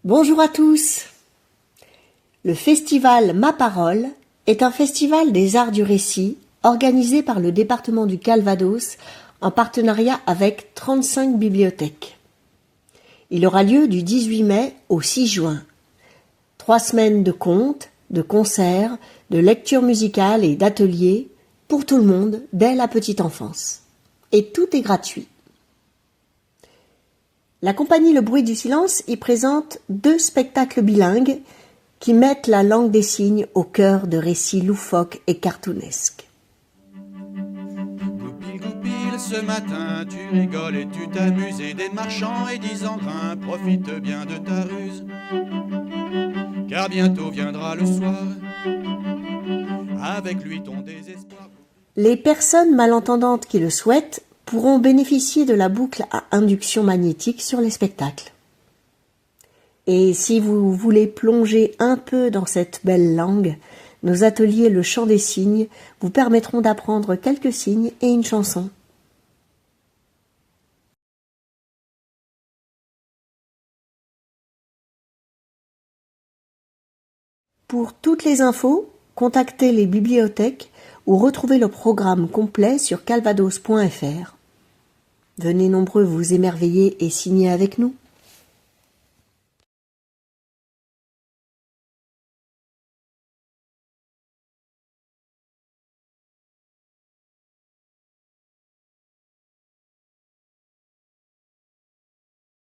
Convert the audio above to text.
Bonjour à tous. Le festival Ma Parole est un festival des arts du récit organisé par le département du Calvados en partenariat avec 35 bibliothèques. Il aura lieu du 18 mai au 6 juin. 3 semaines de contes, de concerts, de lectures musicales et d'ateliers pour tout le monde dès la petite enfance. Et tout est gratuit. La compagnie Le Bruit du Silence y présente 2 spectacles bilingues qui mettent la langue des signes au cœur de récits loufoques et cartoonesques. Goupil, goupil, ce matin tu rigoles et tu t'amuses et des marchands et 10 en grain, profite bien de ta ruse, car bientôt viendra le soir, avec lui ton désespoir. Les personnes malentendantes qui le souhaitent pourront bénéficier de la boucle à induction magnétique sur les spectacles. Et si vous voulez plonger un peu dans cette belle langue, nos ateliers Le Chant des Signes vous permettront d'apprendre quelques signes et une chanson. Pour toutes les infos, contactez les bibliothèques ou retrouvez le programme complet sur calvados.fr. Venez nombreux vous émerveiller et signer avec nous.